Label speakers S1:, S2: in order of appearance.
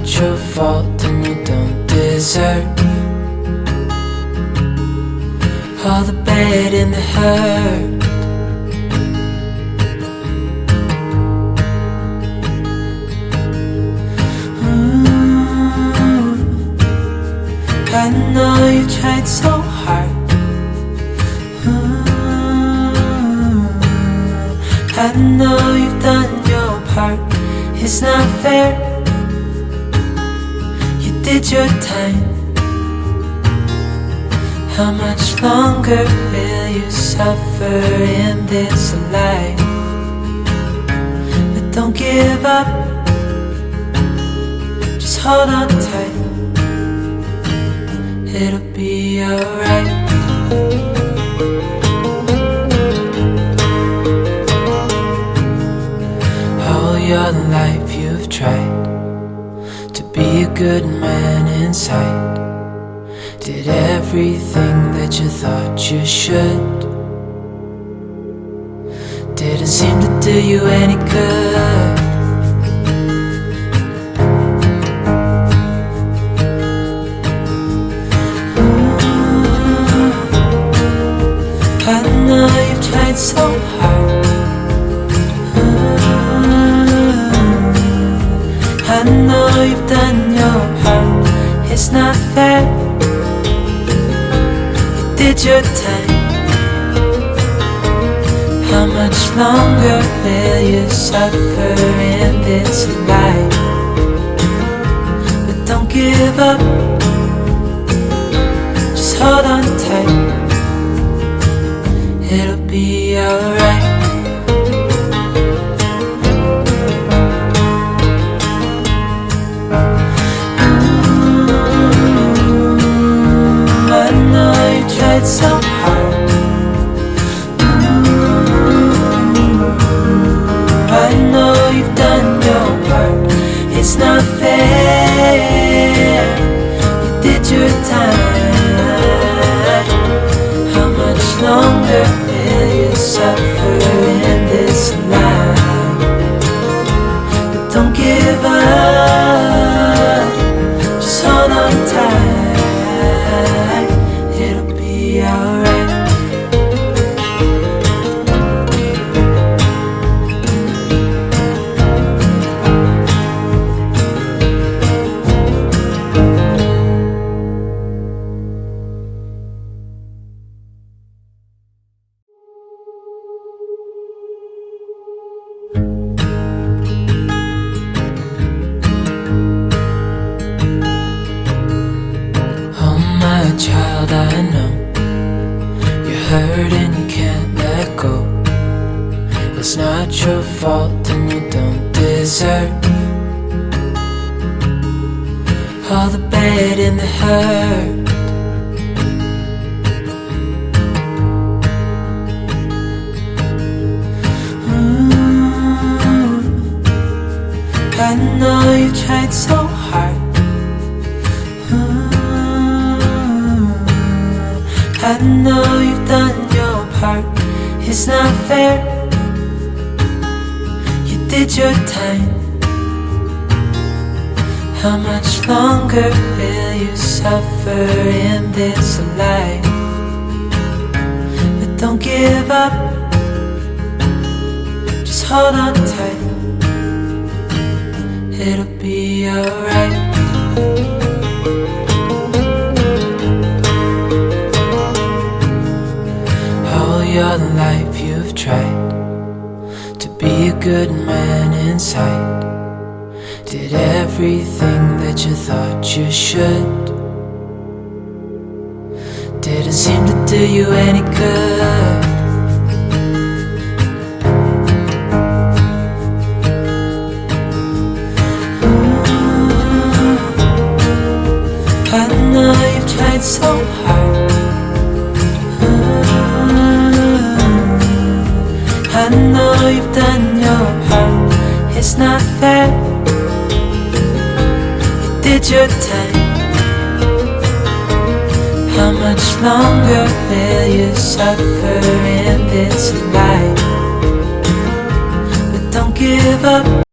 S1: not your fault and you don't deserve all the bad and the hurt. I know you tried so hard. I know you've done your part. It's not fair. You did your time. How much longer will you suffer in this life? But don't give up. Just hold on tight. It'll be alright. All your life you've tried to be a good man inside. Did everything that you thought you should. Didn't seem to do you any good. I know you've tried so hard. I know you've done your part. It's not fair. You did your time. How much longer will you suffer in this life? But don't give up. Just hold on tight. It'll be alright. I know you tried so hard. I know you've done your part. It's not fair. You did your time. How much longer will you suffer in this life? But don't give up. Just hold on tight. It'll be alright. Child, I know you're hurt and you can't let go. It's not your fault and you don't deserve all the bad and the hurt. I know you tried so hard. I know you've done your part. It's not fair. You did your time. How much longer will you suffer in this life? But don't give up. Just hold on tight. It'll be alright. Your life you've tried to be a good man inside. Did everything that you thought you should. Didn't seem to do you any good. I know you've tried so hard. I know you've done your part. It's not fair. You did your time. How much longer will you suffer in this life? But don't give up.